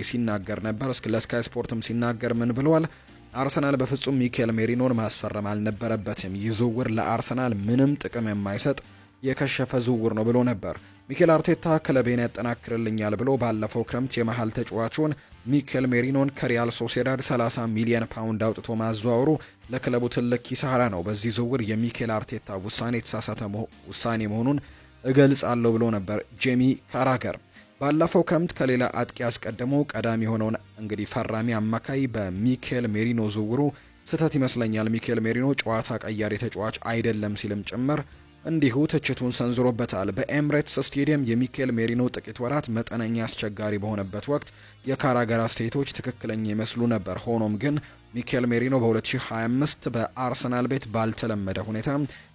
ሲናገር ነበር። ለስካይ ስፖርትም ሲናገር ምን ብለዋል? አርሰናል በፍጹም ሚኬል ሜሪኖን ማስፈረም አልነበረበትም። ይህ ዝውውር ለአርሰናል ምንም ጥቅም የማይሰጥ የከሸፈ ዝውውር ነው ብሎ ነበር። ሚኬል አርቴታ ክለቤን ያጠናክርልኛል ብሎ ባለፈው ክረምት የመሃል ተጫዋቹን ሚኬል ሜሪኖን ከሪያል ሶሴዳድ 30 ሚሊዮን ፓውንድ አውጥቶ ማዘዋወሩ ለክለቡ ትልቅ ኪሳራ ነው። በዚህ ዝውውር የሚኬል አርቴታ ውሳኔ የተሳሳተ ውሳኔ መሆኑን እገልጻለሁ ብሎ ነበር ጄሚ ካራገር። ባለፈው ክረምት ከሌላ አጥቂ አስቀድሞ ቀዳሚ የሆነውን እንግዲህ ፈራሚ አማካይ በሚኬል ሜሪኖ ዝውውሩ ስህተት ይመስለኛል። ሚኬል ሜሪኖ ጨዋታ ቀያሪ ተጫዋች አይደለም ሲልም ጭምር እንዲሁ ትችቱን ሰንዝሮበታል። በኤምሬትስ ስቴዲየም የሚኬል ሜሪኖ ጥቂት ወራት መጠነኛ አስቸጋሪ በሆነበት ወቅት የካራገር አስተያየቶች ትክክለኛ ይመስሉ ነበር። ሆኖም ግን ሚኬል ሜሪኖ በ2025 በአርሰናል ቤት ባልተለመደ ሁኔታ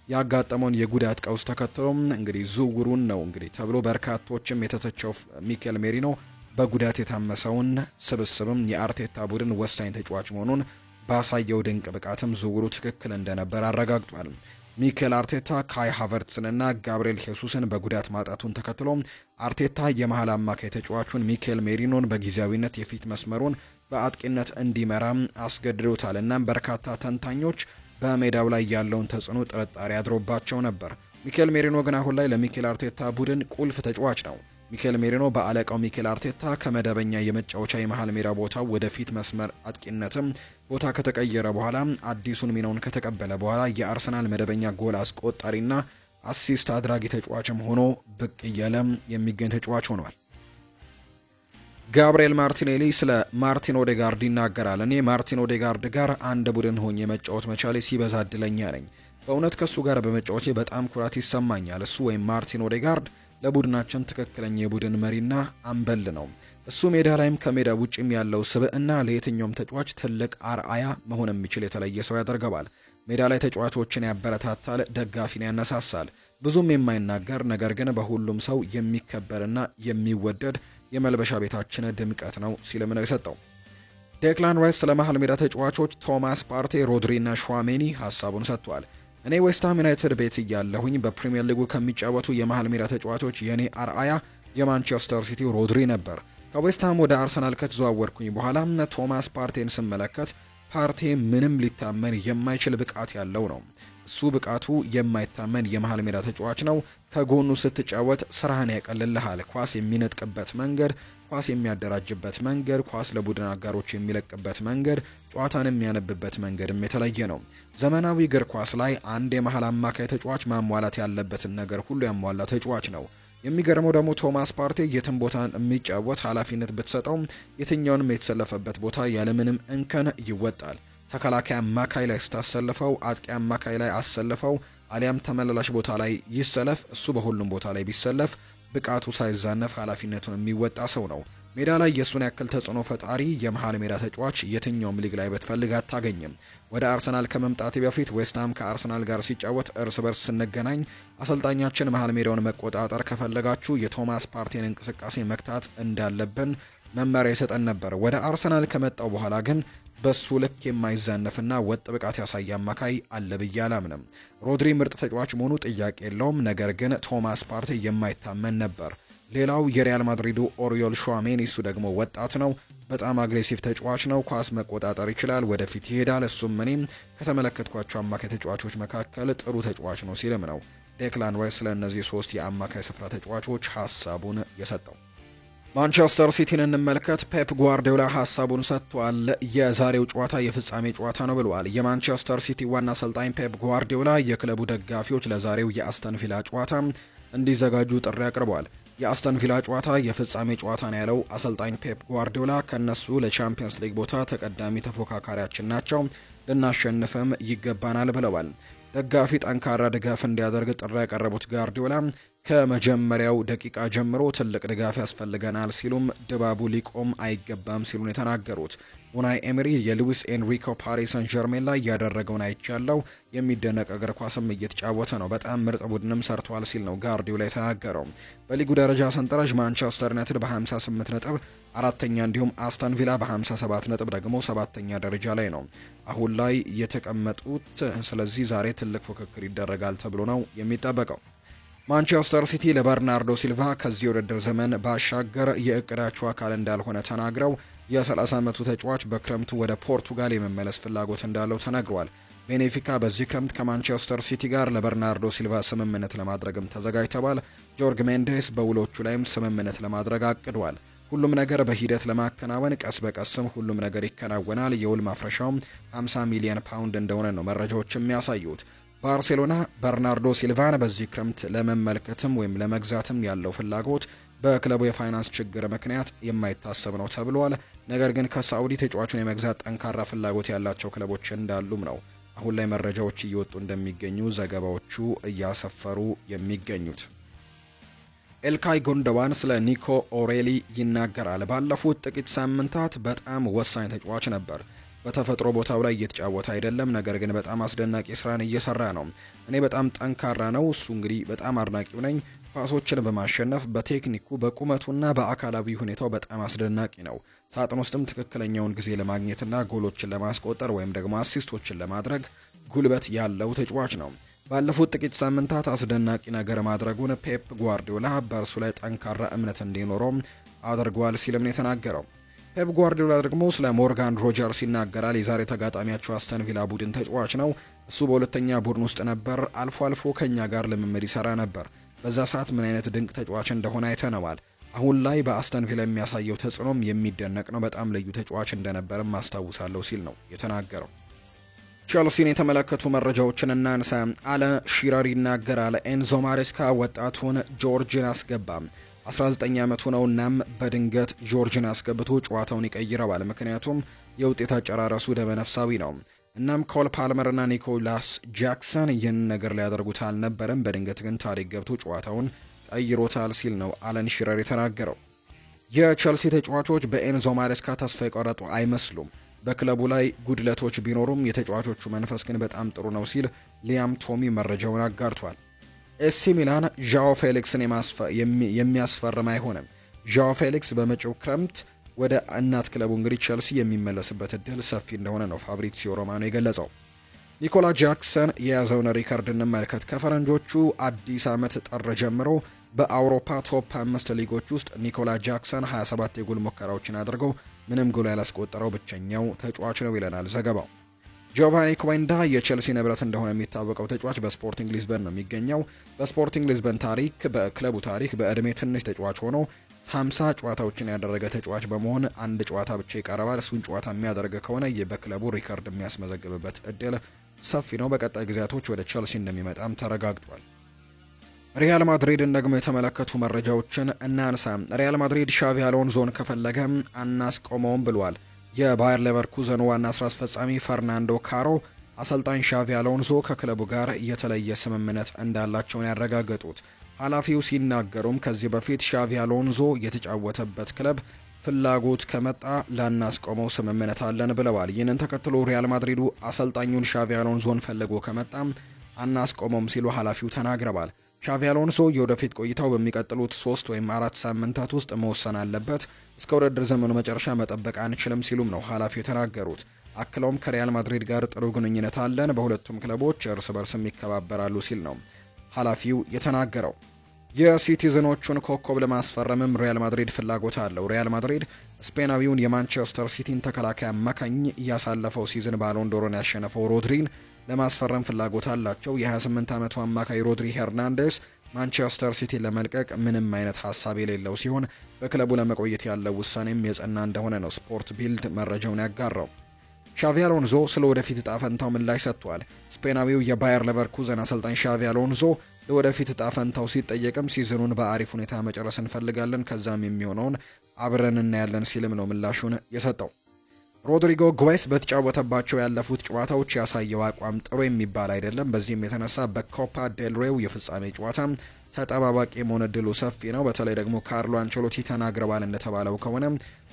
ያጋጠመውን የጉዳት ቀውስ ተከትሎ እንግዲህ ዝውውሩን ነው እንግዲህ ተብሎ በርካቶችም የተተቸው ሚኬል ሜሪኖ በጉዳት የታመሰውን ስብስብም የአርቴታ ቡድን ወሳኝ ተጫዋች መሆኑን ባሳየው ድንቅ ብቃትም ዝውውሩ ትክክል እንደነበር አረጋግጧል። ሚኬል አርቴታ ካይ ሃቨርትስንና ጋብሪኤል ሄሱስን በጉዳት ማጣቱን ተከትሎ አርቴታ የመሃል አማካይ ተጫዋቹን ሚኬል ሜሪኖን በጊዜያዊነት የፊት መስመሩን በአጥቂነት እንዲመራም አስገድዶታል። እናም በርካታ ተንታኞች በሜዳው ላይ ያለውን ተጽዕኖ ጥርጣሬ አድሮባቸው ነበር። ሚኬል ሜሪኖ ግን አሁን ላይ ለሚኬል አርቴታ ቡድን ቁልፍ ተጫዋች ነው። ሚኬል ሜሪኖ በአለቃው ሚኬል አርቴታ ከመደበኛ የመጫወቻ የመሃል ሜዳ ቦታው ወደ ፊት መስመር አጥቂነትም ቦታ ከተቀየረ በኋላ አዲሱን ሚናውን ከተቀበለ በኋላ የአርሰናል መደበኛ ጎል አስቆጣሪና አሲስት አድራጊ ተጫዋችም ሆኖ ብቅ እያለ የሚገኝ ተጫዋች ሆኗል። ጋብሪኤል ማርቲኔሊ ስለ ማርቲን ኦዴጋርድ ይናገራል። እኔ ማርቲን ኦዴጋርድ ጋር አንድ ቡድን ሆኜ መጫወት መቻሌ ሲበዛ እድለኛ ነኝ። በእውነት ከሱ ጋር በመጫወቴ በጣም ኩራት ይሰማኛል። እሱ ወይም ማርቲን ኦዴጋርድ ለቡድናችን ትክክለኛ የቡድን መሪና አምበል ነው። እሱ ሜዳ ላይም ከሜዳ ውጭም ያለው ስብዕና ለየትኛውም ተጫዋች ትልቅ አርአያ መሆን የሚችል የተለየ ሰው ያደርገዋል። ሜዳ ላይ ተጫዋቾችን ያበረታታል፣ ደጋፊን ያነሳሳል። ብዙም የማይናገር ነገር ግን በሁሉም ሰው የሚከበርና የሚወደድ የመልበሻ ቤታችን ድምቀት ነው ሲልም ነው የሰጠው። ዴክላን ራይስ ስለ መሃል ሜዳ ተጫዋቾች ቶማስ ፓርቴ፣ ሮድሪና ሸዋሜኒ ሀሳቡን ሰጥቷል። እኔ ዌስትሃም ዩናይትድ ቤት እያለሁኝ በፕሪሚየር ሊጉ ከሚጫወቱ የመሃል ሜዳ ተጫዋቾች የኔ አርአያ የማንቸስተር ሲቲ ሮድሪ ነበር። ከዌስትሃም ወደ አርሰናል ከተዘዋወርኩኝ በኋላ ቶማስ ፓርቴን ስመለከት ፓርቴ ምንም ሊታመን የማይችል ብቃት ያለው ነው። እሱ ብቃቱ የማይታመን የመሃል ሜዳ ተጫዋች ነው። ከጎኑ ስትጫወት ስራህን ያቀልልሃል። ኳስ የሚነጥቅበት መንገድ፣ ኳስ የሚያደራጅበት መንገድ፣ ኳስ ለቡድን አጋሮች የሚለቅበት መንገድ፣ ጨዋታን የሚያነብበት መንገድም የተለየ ነው። ዘመናዊ እግር ኳስ ላይ አንድ የመሃል አማካይ ተጫዋች ማሟላት ያለበትን ነገር ሁሉ ያሟላ ተጫዋች ነው። የሚገርመው ደግሞ ቶማስ ፓርቴ የትም ቦታ የሚጫወት ኃላፊነት ብትሰጠው የትኛውንም የተሰለፈበት ቦታ ያለምንም እንከን ይወጣል። ተከላካይ አማካይ ላይ ስታሰልፈው፣ አጥቂ አማካይ ላይ አሰልፈው፣ አሊያም ተመላላሽ ቦታ ላይ ይሰለፍ፣ እሱ በሁሉም ቦታ ላይ ቢሰለፍ ብቃቱ ሳይዛነፍ ኃላፊነቱን የሚወጣ ሰው ነው። ሜዳ ላይ የሱን ያክል ተጽዕኖ ፈጣሪ የመሃል ሜዳ ተጫዋች የትኛውም ሊግ ላይ ብትፈልግ አታገኝም። ወደ አርሰናል ከመምጣቴ በፊት ዌስትሃም ከአርሰናል ጋር ሲጫወት እርስ በርስ ስንገናኝ አሰልጣኛችን መሃል ሜዳውን መቆጣጠር ከፈለጋችሁ የቶማስ ፓርቴን እንቅስቃሴ መክታት እንዳለብን መመሪያ ይሰጠን ነበር። ወደ አርሰናል ከመጣው በኋላ ግን በሱ ልክ የማይዛነፍና ወጥ ብቃት ያሳየ አማካይ አለ ብዬ አላምንም። ሮድሪ ምርጥ ተጫዋች መሆኑ ጥያቄ የለውም፣ ነገር ግን ቶማስ ፓርቴ የማይታመን ነበር። ሌላው የሪያል ማድሪዱ ኦሪዮል ሸዋሜኒ፣ እሱ ደግሞ ወጣት ነው፣ በጣም አግሬሲቭ ተጫዋች ነው፣ ኳስ መቆጣጠር ይችላል፣ ወደፊት ይሄዳል። እሱም እኔም ከተመለከትኳቸው አማካይ ተጫዋቾች መካከል ጥሩ ተጫዋች ነው ሲልም ነው ዴክላን ራይስ ስለ እነዚህ ሶስት የአማካይ ስፍራ ተጫዋቾች ሀሳቡን የሰጠው። ማንቸስተር ሲቲን እንመልከት። ፔፕ ጓርዲዮላ ሀሳቡን ሰጥቷል። የዛሬው ጨዋታ የፍጻሜ ጨዋታ ነው ብለዋል። የማንቸስተር ሲቲ ዋና አሰልጣኝ ፔፕ ጓርዲዮላ የክለቡ ደጋፊዎች ለዛሬው የአስተን ቪላ ጨዋታ እንዲዘጋጁ ጥሪ አቅርበዋል። የአስተን ቪላ ጨዋታ የፍጻሜ ጨዋታ ነው ያለው አሰልጣኝ ፔፕ ጓርዲዮላ ከነሱ ለቻምፒየንስ ሊግ ቦታ ተቀዳሚ ተፎካካሪያችን ናቸው፣ ልናሸንፍም ይገባናል ብለዋል። ደጋፊ ጠንካራ ድጋፍ እንዲያደርግ ጥሪ ያቀረቡት ጓርዲዮላ ከመጀመሪያው ደቂቃ ጀምሮ ትልቅ ድጋፍ ያስፈልገናል ሲሉም ድባቡ ሊቆም አይገባም ሲሉን የተናገሩት ኡናይ ኤምሪ የሉዊስ ኤንሪኮ ፓሪስ ሰን ዠርሜን ላይ ያደረገውን አይቻለው፣ የሚደነቅ እግር ኳስም እየተጫወተ ነው፣ በጣም ምርጥ ቡድንም ሰርቷል ሲል ነው ጓርዲዮላ የተናገረው። በሊጉ ደረጃ ሰንጠረዥ ማንቸስተር ዩናይትድ በ58 ነጥብ አራተኛ፣ እንዲሁም አስተን ቪላ በ57 ነጥብ ደግሞ ሰባተኛ ደረጃ ላይ ነው አሁን ላይ የተቀመጡት። ስለዚህ ዛሬ ትልቅ ፉክክር ይደረጋል ተብሎ ነው የሚጠበቀው። ማንቸስተር ሲቲ ለበርናርዶ ሲልቫ ከዚህ ውድድር ዘመን ባሻገር የእቅዳቸው አካል እንዳልሆነ ተናግረው የ30 ዓመቱ ተጫዋች በክረምቱ ወደ ፖርቱጋል የመመለስ ፍላጎት እንዳለው ተነግሯል። ቤኔፊካ በዚህ ክረምት ከማንቸስተር ሲቲ ጋር ለበርናርዶ ሲልቫ ስምምነት ለማድረግም ተዘጋጅተዋል። ጆርግ ሜንዴስ በውሎቹ ላይም ስምምነት ለማድረግ አቅዷል። ሁሉም ነገር በሂደት ለማከናወን ቀስ በቀስም ሁሉም ነገር ይከናወናል። የውል ማፍረሻውም 50 ሚሊዮን ፓውንድ እንደሆነ ነው መረጃዎች የሚያሳዩት። ባርሴሎና በርናርዶ ሲልቫን በዚህ ክረምት ለመመልከትም ወይም ለመግዛትም ያለው ፍላጎት በክለቡ የፋይናንስ ችግር ምክንያት የማይታሰብ ነው ተብሏል። ነገር ግን ከሳዑዲ ተጫዋቹን የመግዛት ጠንካራ ፍላጎት ያላቸው ክለቦች እንዳሉም ነው አሁን ላይ መረጃዎች እየወጡ እንደሚገኙ ዘገባዎቹ እያሰፈሩ የሚገኙት። ኤልካይ ጉንዶዋን ስለ ኒኮ ኦሬሊ ይናገራል። ባለፉት ጥቂት ሳምንታት በጣም ወሳኝ ተጫዋች ነበር። በተፈጥሮ ቦታው ላይ እየተጫወተ አይደለም፣ ነገር ግን በጣም አስደናቂ ስራን እየሰራ ነው። እኔ በጣም ጠንካራ ነው። እሱ እንግዲህ በጣም አድናቂው ነኝ። ኳሶችን በማሸነፍ በቴክኒኩ በቁመቱና በአካላዊ ሁኔታው በጣም አስደናቂ ነው። ሳጥን ውስጥም ትክክለኛውን ጊዜ ለማግኘትና ጎሎችን ለማስቆጠር ወይም ደግሞ አሲስቶችን ለማድረግ ጉልበት ያለው ተጫዋች ነው። ባለፉት ጥቂት ሳምንታት አስደናቂ ነገር ማድረጉን ፔፕ ጓርዲዮላ በእርሱ ላይ ጠንካራ እምነት እንዲኖረው አድርጓል ሲልም ነው የተናገረው። ፔፕ ጓርዲዮላ ደግሞ ስለ ሞርጋን ሮጀርስ ይናገራል። የዛሬ ተጋጣሚያቸው አስተን ቪላ ቡድን ተጫዋች ነው። እሱ በሁለተኛ ቡድን ውስጥ ነበር። አልፎ አልፎ ከኛ ጋር ልምምድ ይሰራ ነበር። በዛ ሰዓት ምን አይነት ድንቅ ተጫዋች እንደሆነ አይተነዋል። አሁን ላይ በአስተን ቪላ የሚያሳየው ተጽዕኖም የሚደነቅ ነው። በጣም ልዩ ተጫዋች እንደነበርም ማስታውሳለሁ ሲል ነው የተናገረው። ቼልሲን የተመለከቱ መረጃዎችን እናንሳ። አለ ሺረር ይናገራል። ኤንዞ ማሬስካ ወጣቱን ጆርጅን አስገባ። 19 ዓመቱ ነው። እናም በድንገት ጆርጅን አስገብቶ ጨዋታውን ይቀይረዋል። ምክንያቱም የውጤት አጨራረሱ ደመነፍሳዊ ነው። እናም ኮል ፓልመር እና ኒኮላስ ጃክሰን ይህን ነገር ሊያደርጉት አልነበረም። በድንገት ግን ታሪክ ገብቶ ጨዋታውን ቀይሮታል ሲል ነው አለን ሺረር የተናገረው። የቼልሲ ተጫዋቾች በኤንዞ ማሬስካ ተስፋ የቆረጡ አይመስሉም። በክለቡ ላይ ጉድለቶች ቢኖሩም የተጫዋቾቹ መንፈስ ግን በጣም ጥሩ ነው ሲል ሊያም ቶሚ መረጃውን አጋርቷል። ኤሲ ሚላን ዣኦ ፌሊክስን የሚያስፈርም አይሆንም። ዣኦ ፌሊክስ በመጪው ክረምት ወደ እናት ክለቡ እንግዲህ ቼልሲ የሚመለስበት እድል ሰፊ እንደሆነ ነው ፋብሪዚዮ ሮማኖ የገለጸው። ኒኮላ ጃክሰን የያዘውን ሪከርድ እንመልከት። ከፈረንጆቹ አዲስ ዓመት ጥር ጀምሮ በአውሮፓ ቶፕ 5 ሊጎች ውስጥ ኒኮላ ጃክሰን 27 የጎል ሙከራዎችን አድርገው ምንም ጎል ያላስቆጠረው ብቸኛው ተጫዋች ነው ይለናል ዘገባው። ጆቫኒ ኩዌንዳ የቼልሲ ንብረት እንደሆነ የሚታወቀው ተጫዋች በስፖርቲንግ ሊዝበን ነው የሚገኘው። በስፖርቲንግ ሊዝበን ታሪክ በክለቡ ታሪክ በእድሜ ትንሽ ተጫዋች ሆኖ 50 ጨዋታዎችን ያደረገ ተጫዋች በመሆን አንድ ጨዋታ ብቻ ይቀረዋል። እሱን ጨዋታ የሚያደርግ ከሆነ በክለቡ ሪከርድ የሚያስመዘግብበት እድል ሰፊ ነው። በቀጣይ ጊዜያቶች ወደ ቼልሲ እንደሚመጣም ተረጋግጧል። ሪያል ማድሪድን ደግሞ የተመለከቱ መረጃዎችን እናንሳ። ሪያል ማድሪድ ሻቪ አሎንዞን ከፈለገ አናስቆመውም ብሏል። የባየር ሌቨርኩዘን ዋና ስራ አስፈጻሚ ፈርናንዶ ካሮ አሰልጣኝ ሻቪ አሎንዞ ከክለቡ ጋር የተለየ ስምምነት እንዳላቸውን ያረጋገጡት ኃላፊው ሲናገሩም ከዚህ በፊት ሻቪ አሎንዞ የተጫወተበት ክለብ ፍላጎት ከመጣ ላናስቆመው ስምምነት አለን ብለዋል። ይህንን ተከትሎ ሪያል ማድሪዱ አሰልጣኙን ሻቪ አሎንዞን ፈልጎ ከመጣ አናስቆመውም ሲሉ ኃላፊው ተናግረዋል። ሻቪ አሎንሶ የወደፊት ቆይታው በሚቀጥሉት 3 ወይም 4 ሳምንታት ውስጥ መወሰን አለበት። እስከ ውድድር ዘመኑ መጨረሻ መጠበቅ አንችልም ሲሉም ነው ኃላፊው የተናገሩት። አክለውም ከሪያል ማድሪድ ጋር ጥሩ ግንኙነት አለን፣ በሁለቱም ክለቦች እርስ በርስም ይከባበራሉ ሲል ነው ኃላፊው የተናገረው። የሲቲዝኖቹን ኮከብ ለማስፈረምም ሪያል ማድሪድ ፍላጎት አለው። ሪያል ማድሪድ ስፔናዊውን የማንቸስተር ሲቲን ተከላካይ አማካኝ ያሳለፈው ሲዝን ባሎን ዶሮን ያሸነፈው ሮድሪን ለማስፈረም ፍላጎት አላቸው። የ28 ዓመቱ አማካይ ሮድሪ ሄርናንዴስ ማንቸስተር ሲቲ ለመልቀቅ ምንም አይነት ሀሳብ የሌለው ሲሆን በክለቡ ለመቆየት ያለው ውሳኔም የጸና እንደሆነ ነው ስፖርት ቢልድ መረጃውን ያጋራው። ሻቪ አሎንዞ ስለ ወደፊት እጣ ፈንታው ምላሽ ሰጥቷል። ስፔናዊው የባየር ሌቨርኩዘን አሰልጣኝ ሻቪ አሎንዞ ለወደፊት እጣ ፈንታው ሲጠየቅም ሲዝኑን በአሪፍ ሁኔታ መጨረስ እንፈልጋለን፣ ከዛም የሚሆነውን አብረን እናያለን ሲልም ነው ምላሹን የሰጠው። ሮድሪጎ ጉዌስ በተጫወተባቸው ያለፉት ጨዋታዎች ያሳየው አቋም ጥሩ የሚባል አይደለም። በዚህም የተነሳ በኮፓ ዴል ሬው የፍጻሜ ጨዋታ ተጠባባቂ የመሆን እድሉ ሰፊ ነው። በተለይ ደግሞ ካርሎ አንቸሎቲ ተናግረዋል እንደተባለው ከሆነ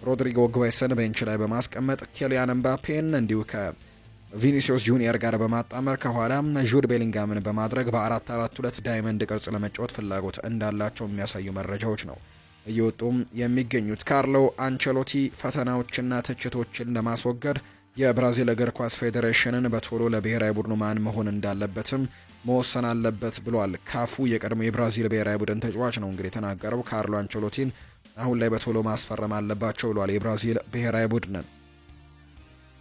ሮድሪጎ ጉዌስን ቤንች ላይ በማስቀመጥ ኬሊያን ኤምባፔን እንዲሁ ከቪኒሲዮስ ጁኒየር ጋር በማጣመር ከኋላ ጁድ ቤሊንጋምን በማድረግ በ4-4-2 ዳይመንድ ቅርጽ ለመጫወት ፍላጎት እንዳላቸው የሚያሳዩ መረጃዎች ነው እየወጡም የሚገኙት። ካርሎ አንቸሎቲ ፈተናዎችና ትችቶችን ለማስወገድ የብራዚል እግር ኳስ ፌዴሬሽንን በቶሎ ለብሔራዊ ቡድኑ ማን መሆን እንዳለበትም መወሰን አለበት ብሏል። ካፉ የቀድሞ የብራዚል ብሔራዊ ቡድን ተጫዋች ነው እንግዲህ የተናገረው። ካርሎ አንቸሎቲን አሁን ላይ በቶሎ ማስፈረም አለባቸው ብሏል የብራዚል ብሔራዊ ቡድንን።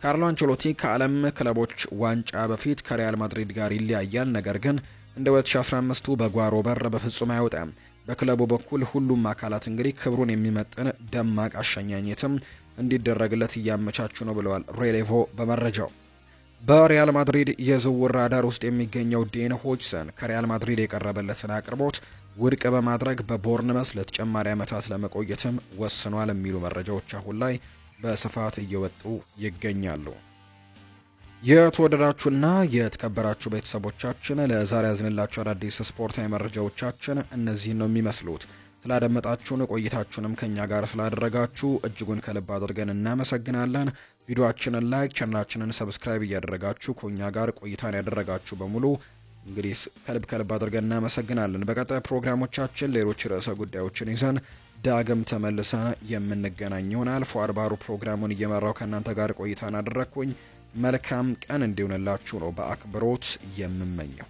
ካርሎ አንቸሎቲ ከዓለም ክለቦች ዋንጫ በፊት ከሪያል ማድሪድ ጋር ይለያያል፣ ነገር ግን እንደ 2015ቱ በጓሮ በር በፍጹም አይወጣም። በክለቡ በኩል ሁሉም አካላት እንግዲህ ክብሩን የሚመጥን ደማቅ አሸኛኘትም እንዲደረግለት እያመቻቹ ነው ብለዋል ሬሌቮ በመረጃው። በሪያል ማድሪድ የዝውውር ራዳር ውስጥ የሚገኘው ዴን ሆጅሰን ከሪያል ማድሪድ የቀረበለትን አቅርቦት ውድቅ በማድረግ በቦርንመስ ለተጨማሪ ዓመታት ለመቆየትም ወስኗል የሚሉ መረጃዎች አሁን ላይ በስፋት እየወጡ ይገኛሉ። የተወደዳችሁና የተከበራችሁ ቤተሰቦቻችን ለዛሬ ያዝንላችሁ አዳዲስ ስፖርታዊ መረጃዎቻችን እነዚህን ነው የሚመስሉት። ስላደመጣችሁን ቆይታችሁንም ከኛ ጋር ስላደረጋችሁ እጅጉን ከልብ አድርገን እናመሰግናለን። ቪዲዮአችንን ላይክ፣ ቻናላችንን ሰብስክራይብ እያደረጋችሁ ከኛ ጋር ቆይታን ያደረጋችሁ በሙሉ እንግዲህ ከልብ አድርገን እናመሰግናለን። በቀጣይ ፕሮግራሞቻችን ሌሎች ርዕሰ ጉዳዮችን ይዘን ዳግም ተመልሰን የምንገናኝ ይሆናል። ፏድ ባሩ ፕሮግራሙን እየመራው ከእናንተ ጋር ቆይታን አደረግኩኝ። መልካም ቀን እንዲሆንላችሁ ነው በአክብሮት የምመኘው።